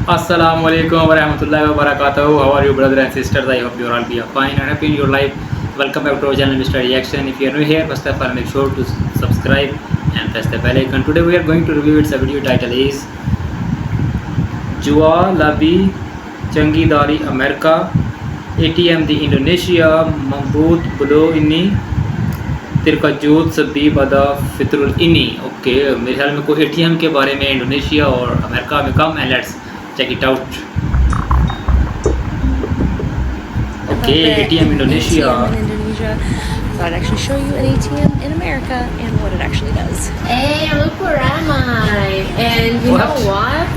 Assalamualaikum warahmatullahi wabarakatuh. How are you, brother and sisters? I hope you all be fine and happy in your life. Welcome back to our channel, Mr. Reaction. If you are new here, first of all, make sure to subscribe and press the bell icon. Today we are going to review its video title is Jua Labi Changi Dari Amerika ATM di Indonesia Mambut Bulo ini तिरकजूत सभी बदा फितरुल इनी ओके मेरे ख्याल में कोई एटीएम के बारे में इंडोनेशिया और अमेरिका में कम है let's check it out. Okay, ATM Indonesia. ATM in Indonesia. So I'd actually show you an ATM in America and what it actually does. Hey, look where am I? And you know what?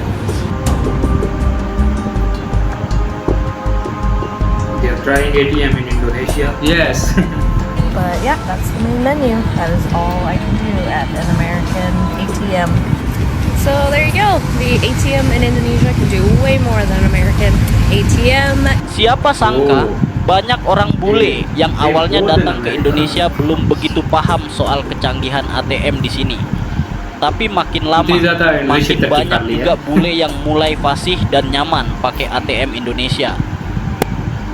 They are trying ATM in Indonesia. Yes. But yeah, that's the main menu. That is all I can do at an American ATM. So there you go. The ATM in Indonesia can do way more than an American ATM. Siapa sangka banyak orang bule yang awalnya datang ke Indonesia belum begitu paham soal kecanggihan ATM di sini. Tapi makin lama makin banyak juga bule yang mulai fasih dan nyaman pakai ATM Indonesia.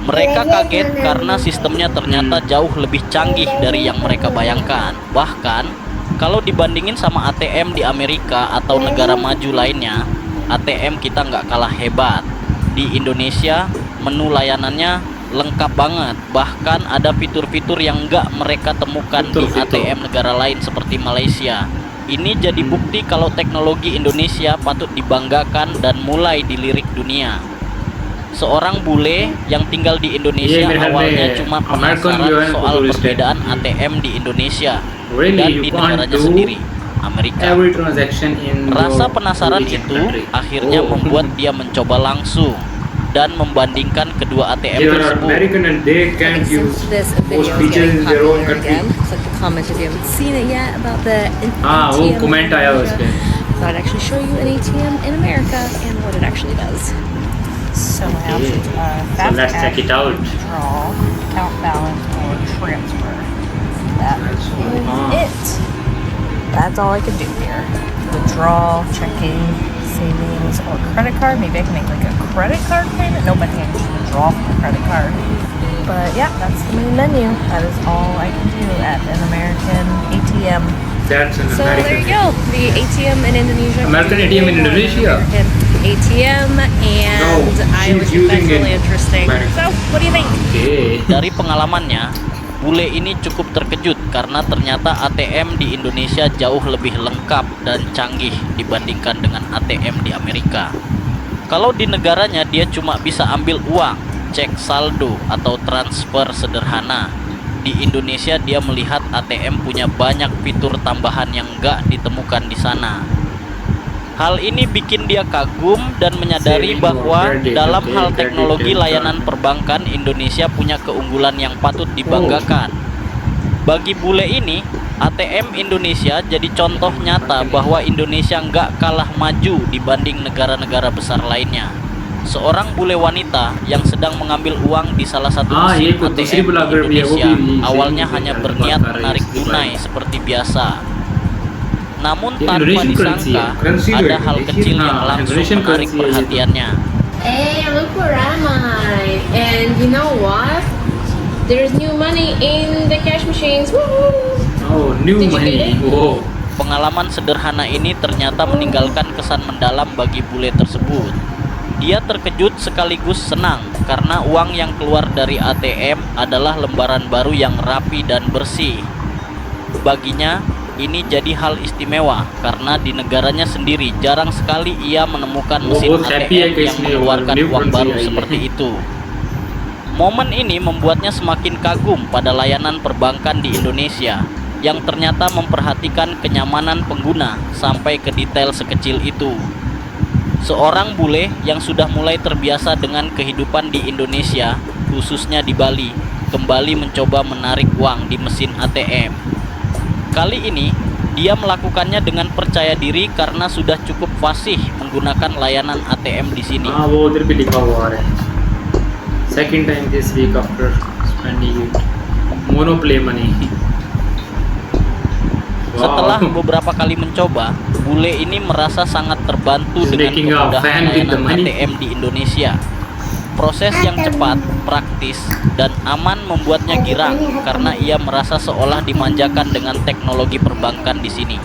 Mereka kaget karena sistemnya ternyata jauh lebih canggih dari yang mereka bayangkan. Bahkan kalau dibandingin sama ATM di Amerika atau negara maju lainnya, ATM kita nggak kalah hebat. Di Indonesia, menu layanannya lengkap banget. Bahkan ada fitur-fitur yang nggak mereka temukan di ATM negara lain seperti Malaysia. Ini jadi bukti kalau teknologi Indonesia patut dibanggakan dan mulai dilirik dunia. Seorang bule yang tinggal di Indonesia awalnya cuma penasaran soal perbedaan ATM di Indonesia dan di negaranya sendiri, Amerika. Rasa penasaran itu akhirnya membuat dia mencoba langsung dan membandingkan kedua ATM tersebut. So I'd actually show you an ATM in America and what it actually does. So I have fast let's check it out. Draw, count balance, or transfer. That is it. That's all I could do here. Withdrawal, checking, savings, or credit card. Maybe I can make like a credit card payment. Nobody can just withdraw from a credit card. But yeah, that's the main menu. That is all I can do at an American ATM. That's an So American there you go. The ATM in Indonesia. American ATM in Indonesia. American ATM, and I was that's really interesting. So, what do you think? Okay. Dari pengalamannya, bule ini cukup terkejut karena ternyata ATM di Indonesia jauh lebih lengkap dan canggih dibandingkan dengan ATM di Amerika. Kalau di negaranya dia cuma bisa ambil uang, cek saldo atau transfer sederhana. Di Indonesia dia melihat ATM punya banyak fitur tambahan yang nggak ditemukan di sana. Hal ini bikin dia kagum dan menyadari bahwa dalam hal teknologi layanan perbankan Indonesia punya keunggulan yang patut dibanggakan. Bagi bule ini, ATM Indonesia jadi contoh nyata bahwa Indonesia nggak kalah maju dibanding negara-negara besar lainnya. Seorang bule wanita yang sedang mengambil uang di salah satu mesin ATM di Indonesia awalnya hanya berniat menarik tunai seperti biasa. Namun tanpa disangka ada hal kecil yang langsung menarik perhatiannya. Hey, look where am I? And you know what? There's new money in the cash machines. Woo! Oh, new money. Wow. Pengalaman sederhana ini ternyata meninggalkan kesan mendalam bagi bule tersebut. Dia terkejut sekaligus senang karena uang yang keluar dari ATM adalah lembaran baru yang rapi dan bersih. Baginya, ini jadi hal istimewa karena di negaranya sendiri jarang sekali ia menemukan mesin ATM yang mengeluarkan uang baru seperti itu. Momen ini membuatnya semakin kagum pada layanan perbankan di Indonesia yang ternyata memperhatikan kenyamanan pengguna sampai ke detail sekecil itu. Seorang bule yang sudah mulai terbiasa dengan kehidupan di Indonesia, khususnya di Bali, kembali mencoba menarik uang di mesin ATM. Kali ini, dia melakukannya dengan percaya diri karena sudah cukup fasih menggunakan layanan ATM di sini. वो उधर भी लिखा हुआ है. Second time this week after spending it. Monoplay money. Setelah beberapa kali mencoba, bule ini merasa sangat terbantu He's dengan making a kemudahan fan with the layanan money. ATM di Indonesia. Proses yang cepat, praktis, dan aman membuatnya girang karena ia merasa seolah dimanjakan dengan teknologi perbankan di sini.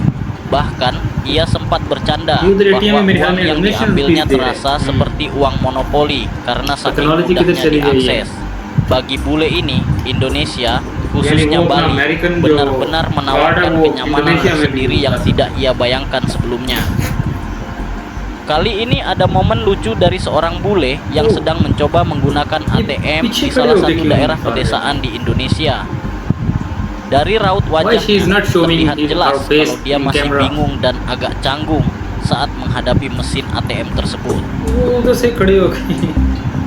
Bahkan, ia sempat bercanda bahwa uang yang diambilnya terasa seperti uang monopoli karena saking mudahnya diakses. Bagi bule ini, Indonesia, khususnya Bali, benar-benar menawarkan kenyamanan tersendiri yang tidak ia bayangkan sebelumnya. Kali ini ada momen lucu dari seorang bule yang sedang mencoba menggunakan ATM di salah satu daerah pedesaan di Indonesia. Dari raut wajahnya terlihat jelas kalau dia masih bingung dan agak canggung saat menghadapi mesin ATM tersebut.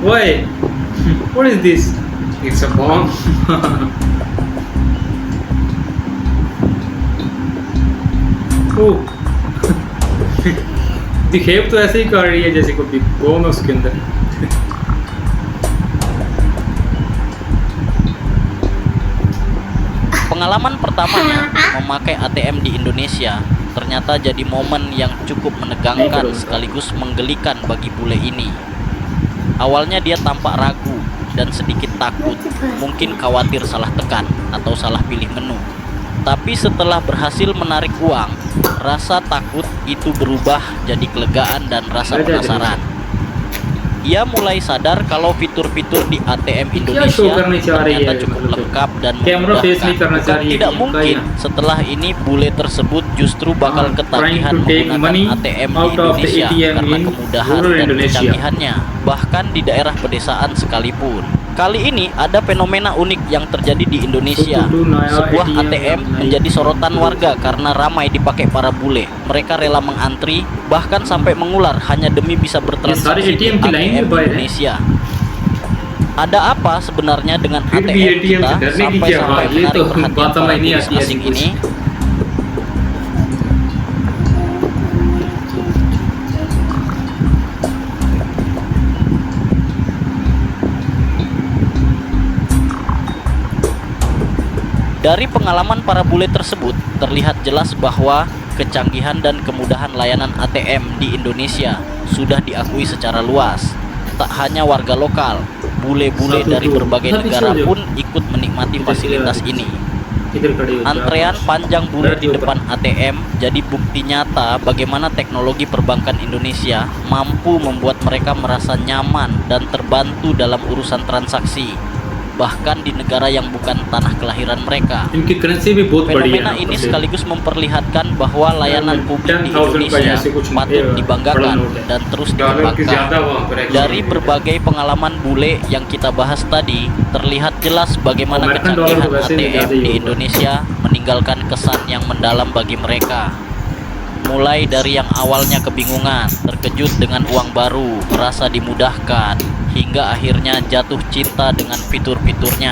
Why? What is this? It's a bomb. Behave तो ऐसे ही कर रही है जैसे कोई बम है उसके अंदर. Pengalaman pertamanya memakai ATM di Indonesia ternyata jadi momen yang cukup menegangkan sekaligus menggelikan bagi bule ini. Awalnya dia tampak ragu dan sedikit takut, mungkin khawatir salah tekan atau salah pilih menu. Tapi setelah berhasil menarik uang, rasa takut itu berubah jadi kelegaan dan rasa penasaran. Ia mulai sadar kalau fitur-fitur di ATM Indonesia ternyata cukup lengkap dan memudahkan. Bukan tidak mungkin setelah ini bule tersebut justru bakal ketagihan menggunakan ATM di Indonesia karena kemudahan dan kecanggihannya, bahkan di daerah pedesaan sekalipun. Kali ini ada fenomena unik yang terjadi di Indonesia. Sebuah ATM menjadi sorotan warga karena ramai dipakai para bule. Mereka rela mengantri, bahkan sampai mengular hanya demi bisa bertransaksi di ATM Indonesia. Ada apa sebenarnya dengan ATM kita sampai menarik perhatian para turis asing ini? Dari pengalaman para bule tersebut, terlihat jelas bahwa kecanggihan dan kemudahan layanan ATM di Indonesia sudah diakui secara luas. Tak hanya warga lokal, bule-bule dari berbagai negara pun ikut menikmati fasilitas ini. Antrean panjang bule di depan ATM jadi bukti nyata bagaimana teknologi perbankan Indonesia mampu membuat mereka merasa nyaman dan terbantu dalam urusan transaksi, bahkan di negara yang bukan tanah kelahiran mereka. Fenomena ini sekaligus memperlihatkan bahwa layanan publik di Indonesia patut dibanggakan dan terus dikembangkan. Dari berbagai pengalaman bule yang kita bahas tadi, terlihat jelas bagaimana kecanggihan ATM di Indonesia meninggalkan kesan yang mendalam bagi mereka. Mulai dari yang awalnya kebingungan, terkejut dengan uang baru, merasa dimudahkan, hingga akhirnya jatuh cinta dengan fitur-fiturnya.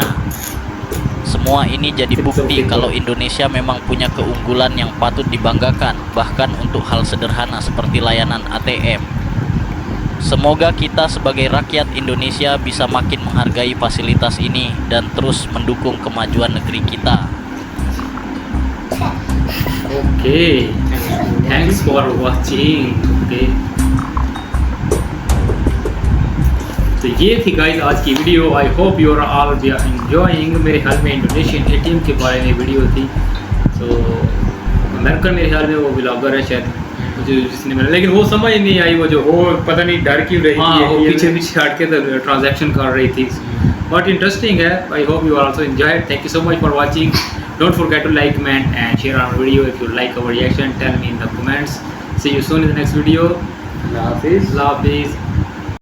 Semua ini jadi bukti kalau Indonesia memang punya keunggulan yang patut dibanggakan, bahkan untuk hal sederhana seperti layanan ATM. Semoga kita sebagai rakyat Indonesia bisa makin menghargai fasilitas ini dan terus mendukung kemajuan negeri kita. Okay, thanks for watching. Okay, तो ये थी guys आज की video. I hope you are all be enjoying. मेरे ख्याल में Indonesian ATM के बारे में वीडियो थी. तो अमेरिकन मेरे ख्याल में वो ब्लॉगर है शायद, मुझे जिसने मिला, लेकिन वो समझ नहीं आई वो जो वो पता नहीं डर क्यों रही थी. वो पीछे पीछे हट के ट्रांजैक्शन कर रही थी. बट इंटरेस्टिंग है. आई hope you also enjoyed. Thank you so much for watching. Don't forget to like, comment and share our video. If you like our reaction, tell me in the comments. See you soon in the next video. Allah Hafiz.